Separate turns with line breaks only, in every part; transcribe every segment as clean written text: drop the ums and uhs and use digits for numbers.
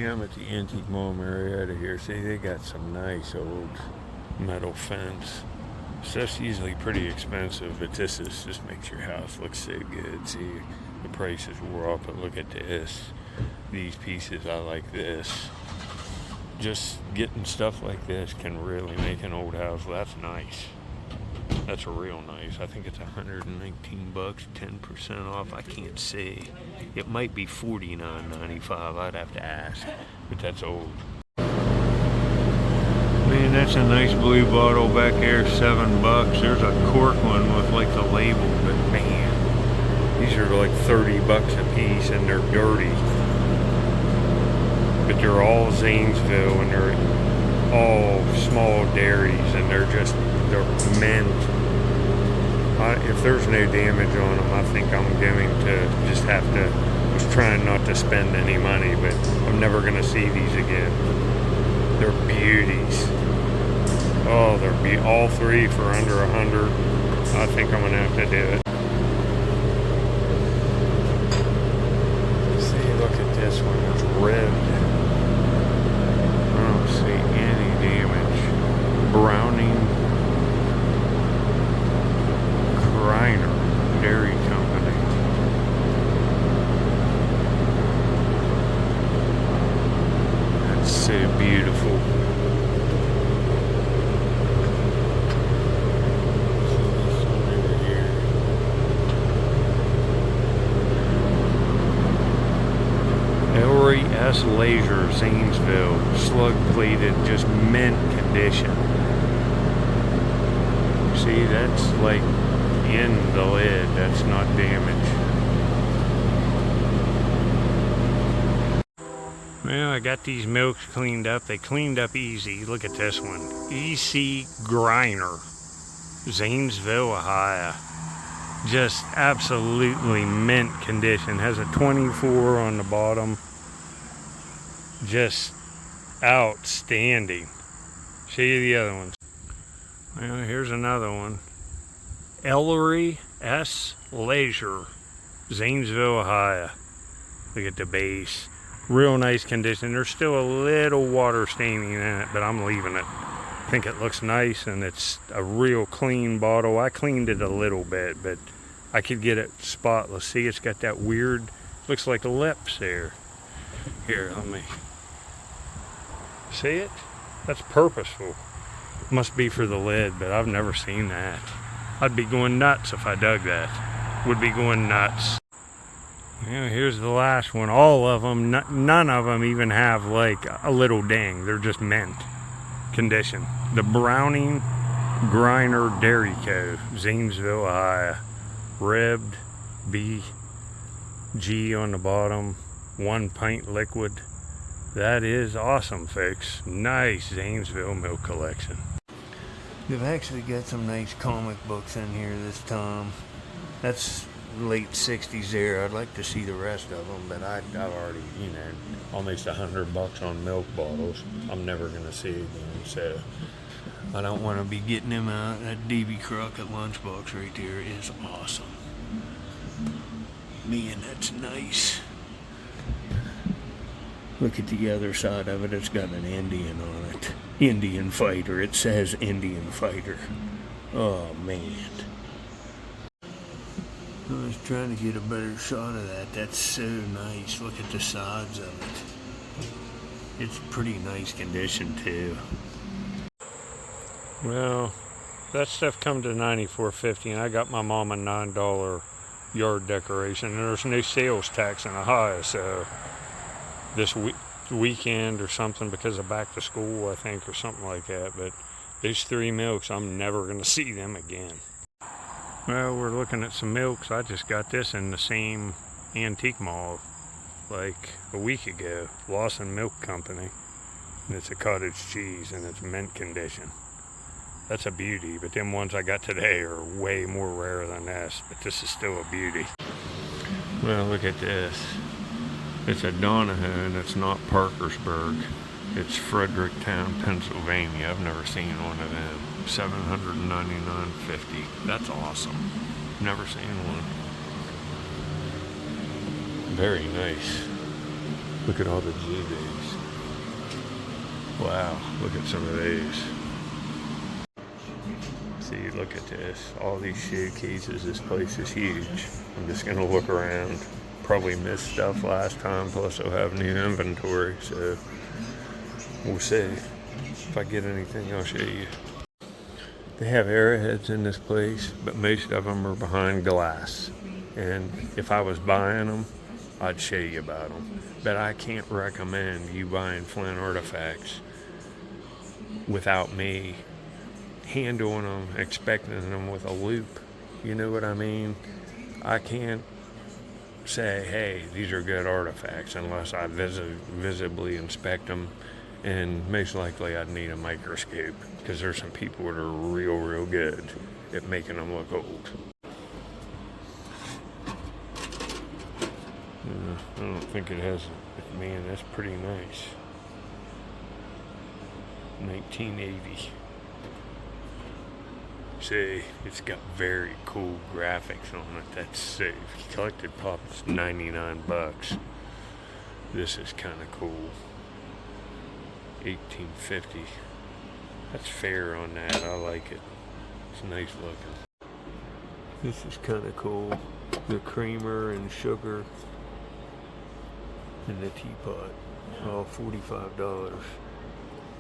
I'm at the Antique Mall Marietta here. See, they got some nice old metal fence. Stuff's usually pretty expensive, but this makes your house look so good. See, the prices were up, but look at this. These pieces, I like this. Just getting stuff like this can really make an old house. That's nice. That's real nice. I think it's $119, 10% off. I can't see. It might be $49.95. I'd have to ask, but that's old. Man, that's a nice blue bottle back there, $7. There's a cork one with like the label, but man, these are like $30 a piece and they're dirty. But they're all Zanesville and they're all small dairies and they're mint. If there's no damage on them, I think I'm going to just have to, I was trying not to spend any money, but I'm never going to see these again. They're beauties. Oh, they're all three for under 100. I think I'm going to have to do it. See, look at this one. It's ribbed. I don't see any damage. Browning Griner Dairy Company. That's so beautiful. S. Laser, Zanesville, slug plated, just mint condition. See, that's like in the lid, that's not damaged. Well, I got these milks cleaned up. They cleaned up easy. Look at this one. EC Griner, Zanesville, Ohio. Just absolutely mint condition. Has a 24 on the bottom. Just outstanding. Show you the other ones. Well, here's another one. Ellery S. Laser, Zanesville, Ohio. Look at the base. Real nice condition. There's still a little water staining in it, but I'm leaving it. I think it looks nice and it's a real clean bottle. I cleaned it a little bit, but I could get it spotless. See, it's got that weird, looks like lips there. Here, let me see it. That's purposeful. Must be for the lid, but I've never seen that. I'd be going nuts if I dug that. Would be going nuts. Yeah, here's the last one. All of them, none of them even have like a little ding. They're just mint condition. The Browning Griner Dairy Co., Zanesville, Ohio. Ribbed, BG on the bottom, 1 pint liquid. That is awesome, folks. Nice Zanesville milk collection. They've actually got some nice comic books in here this time. That's late 60s there. I'd like to see the rest of them, but I've already, almost $100 on milk bottles. I'm never going to see again, so I don't want to be getting them out. That D.B. Crockett lunchbox right there is awesome. Man, that's nice. Look at the other side of it. It's got an Indian on it. Indian fighter. It says Indian fighter. Oh, man. I was trying to get a better shot of that. That's so nice. Look at the sides of it. It's pretty nice condition, too. Well, that stuff come to $94.50, and I got my mom a $9 yard decoration. And there's no sales tax in Ohio, so this weekend or something because of back to school, I think, or something like that. But these 3 milks, I'm never going to see them again. Well, we're looking at some milks. I just got this in the same antique mall like a week ago. Lawson Milk Company. And it's a cottage cheese and it's mint condition. That's a beauty, but them ones I got today are way more rare than this, but this is still a beauty. Well, look at this. It's a Donahoe and it's not Parkersburg. It's Fredericktown, Pennsylvania. I've never seen one of them. $799.50. That's awesome. Never seen one. Very nice. Look at all the GBs. Wow, look at some of these. See, look at this. All these showcases. This place is huge. I'm just gonna look around. Probably missed stuff last time, plus I'll have new inventory, so we'll see. If I get anything, I'll show you. They have arrowheads in this place, but most of them are behind glass. And if I was buying them, I'd show you about them. But I can't recommend you buying Flint artifacts without me handling them, expecting them with a loop. You know what I mean? I can't say, hey, these are good artifacts unless I visibly inspect them, and most likely I'd need a microscope because there's some people that are real good at making them look old. I don't think it has, man, that's pretty nice. 1980. See, it's got very cool graphics on it. That's sick. If you collected pop, it's $99. This is kind of cool. 1850. That's fair on that. I like it. It's nice looking. This is kind of cool. The creamer and sugar in the teapot. All $45.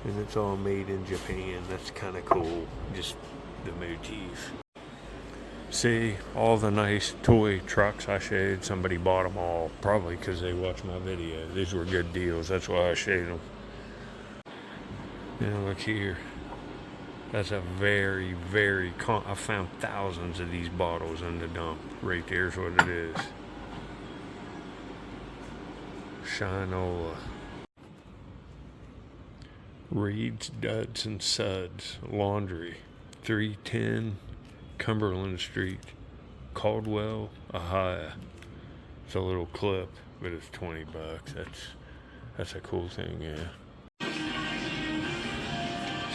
And it's all made in Japan. That's kind of cool. Just the motif. See, all the nice toy trucks I showed, somebody bought them all, probably because they watched my video. These were good deals, that's why I showed them. Now look here, that's a very I found thousands of these bottles in the dump. Right there's what it is. Shinola. Reed's Duds and Suds Laundry, 310 Cumberland Street, Caldwell, Ohio. It's a little clip, but it's $20. That's a cool thing, yeah.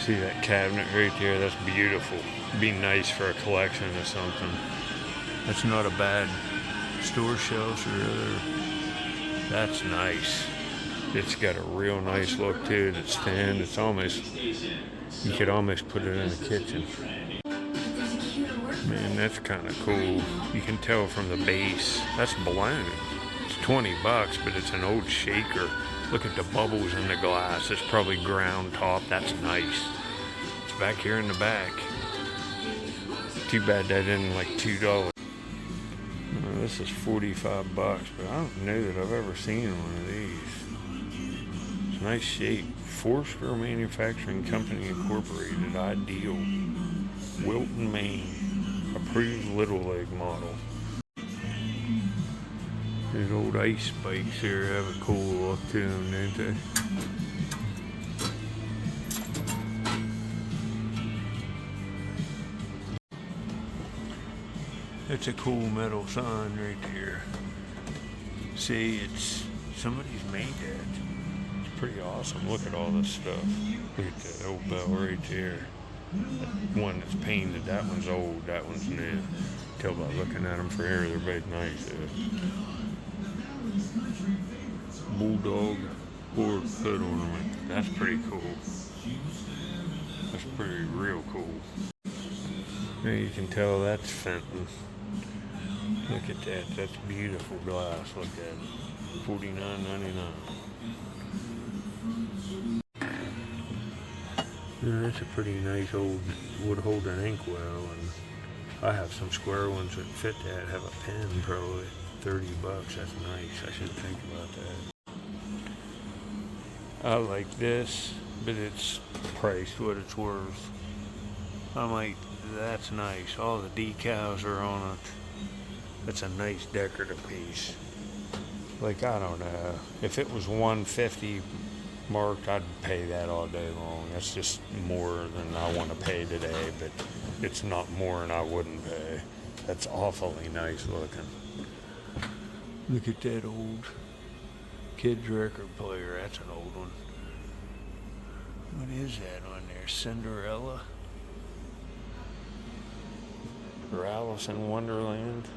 See that cabinet right there? That's beautiful. Be nice for a collection or something. That's not a bad store shelf or other. That's nice. It's got a real nice look to it. It's thin. It's almost, you could almost put it in the kitchen. Man, that's kind of cool. You can tell from the base. That's blown. It's $20, but it's an old shaker. Look at the bubbles in the glass. It's probably ground top. That's nice. It's back here in the back. Too bad that isn't like $2. This is $45, but I don't know that I've ever seen one of these. Nice shape. Forster Manufacturing Company Incorporated. Ideal. Wilton, Maine. Approved Little League model. These old ice spikes here have a cool look to them, don't they? It's a cool metal sign right there. See, it's somebody's made that. Pretty awesome. Look at all this stuff. Look at that old bell right there. That one that's painted, that one's old, that one's new. Tell by looking at them for here, they're both nice. Bulldog board hood ornament. That's pretty cool. That's pretty real cool. Now you can tell that's Fenton. Look at that. That's beautiful glass. Look at it. $49.99. Yeah, that's a pretty nice old wood holding inkwell, and I have some square ones that fit that. Have a pen, probably $30. That's nice. I should think about that. I like this, but it's priced what it's worth. That's nice. All the decals are on it. That's a nice decorative piece. Like, I don't know. If it was $150 marked, I'd pay that all day long. That's just more than I want to pay today, but it's not more than I wouldn't pay. That's awfully nice looking. Look at that old kids record player. That's an old one. What is that on there? Cinderella? Or Alice in Wonderland?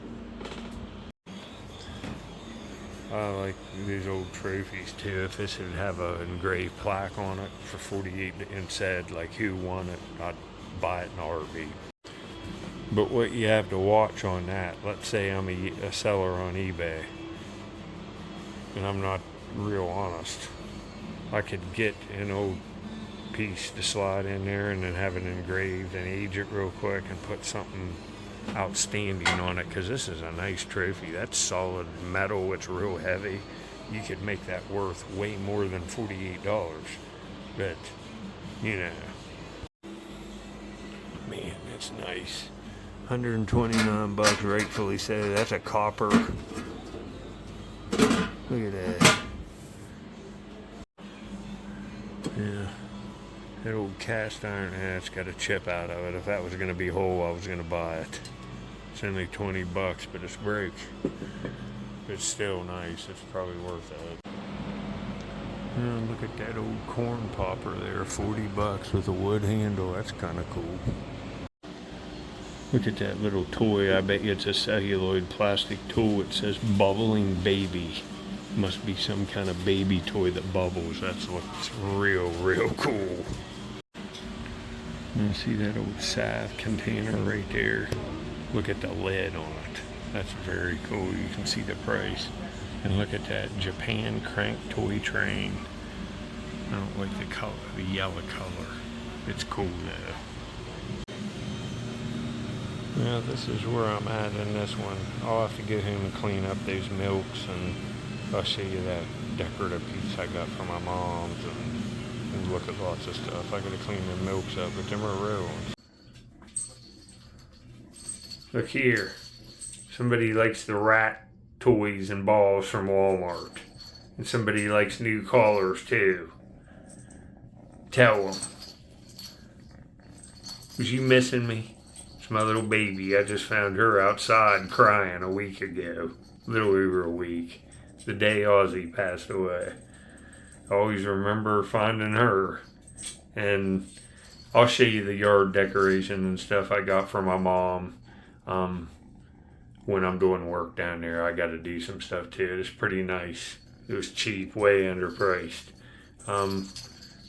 I like these old trophies too. If this would have an engraved plaque on it for 48 and said like who won it, I'd buy it in a heartbeat. But what you have to watch on that, let's say I'm a seller on eBay, and I'm not real honest, I could get an old piece to slide in there and then have it engraved and age it real quick and put something outstanding on it, because this is a nice trophy. That's solid metal, it's real heavy. You could make that worth way more than $48. But, you know, man, that's nice. 129 bucks, rightfully so. That's a copper. Look at that. Yeah. That old cast iron hat's got a chip out of it. If that was going to be whole, I was going to buy it. It's only 20 bucks, but it's broke. It's still nice. It's probably worth it. Yeah, look at that old corn popper there. 40 bucks with a wood handle. That's kind of cool. Look at that little toy. I bet you it's a celluloid plastic toy. It says bubbling baby. Must be some kind of baby toy that bubbles. That looks real, real cool. You see that old salve container right there? Look at the lid on it. That's very cool. You can see the price. And look at that Japan crank toy train. I don't like the color, the yellow color. It's cool though. Well, this is where I'm at in this one. I'll have to go home and clean up those milks, and I'll show you that decorative piece I got from my mom's, and look at lots of stuff. I gotta clean the milks up, but them are real ones. Look here. Somebody likes the rat toys and balls from Walmart. And somebody likes new collars too. Tell them. Was you missing me? It's my little baby. I just found her outside crying a week ago. A little over a week. The day Ozzy passed away. I always remember finding her. And I'll show you the yard decoration and stuff I got from my mom. When I'm doing work down there, I got to do some stuff too. It's pretty nice. It was cheap, way underpriced.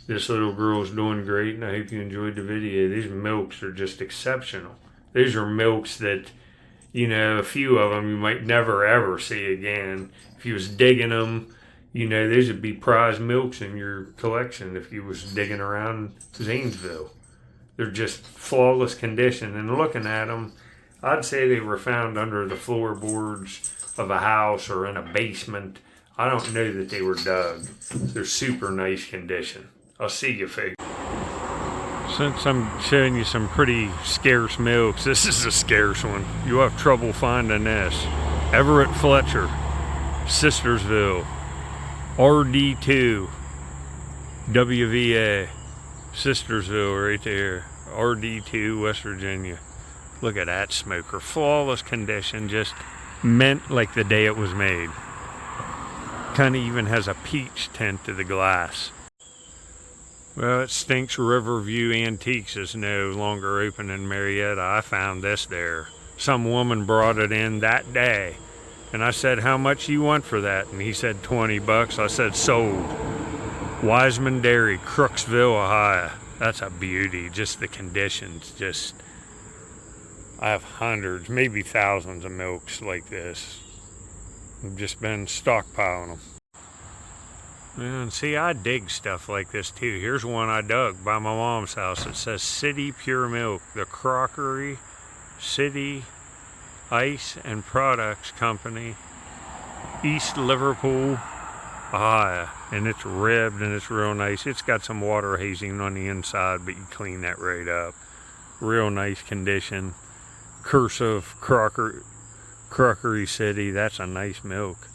This little girl's doing great, and I hope you enjoyed the video. These milks are just exceptional. These are milks that, you know, a few of them you might never ever see again. If you was digging them, you know, these would be prize milks in your collection if you was digging around Zanesville. They're just flawless condition, and looking at them, I'd say they were found under the floorboards of a house or in a basement. I don't know that they were dug. They're super nice condition. I'll see you, folks. Since I'm showing you some pretty scarce milks, this is a scarce one. You'll have trouble finding this. Everett Fletcher, Sistersville, RD2, WVA, Sistersville right there, RD2, West Virginia. Look at that smoker, flawless condition, just mint like the day it was made. Kind of even has a peach tint to the glass. Well, it stinks Riverview Antiques is no longer open in Marietta. I found this there. Some woman brought it in that day. And I said, how much you want for that? And he said 20 bucks. I said, sold. Wiseman Dairy, Crooksville, Ohio. That's a beauty. Just the conditions. Just, I have hundreds, maybe thousands of milks like this. I've just been stockpiling them. And see, I dig stuff like this too. Here's one I dug by my mom's house. It says City Pure Milk, the Crockery City Ice and Products Company, East Liverpool, Ohio. And it's ribbed and it's real nice. It's got some water hazing on the inside, but you clean that right up. Real nice condition. Cursive Crockery City. That's a nice milk.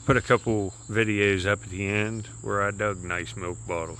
Put a couple videos up at the end where I dug nice milk bottles.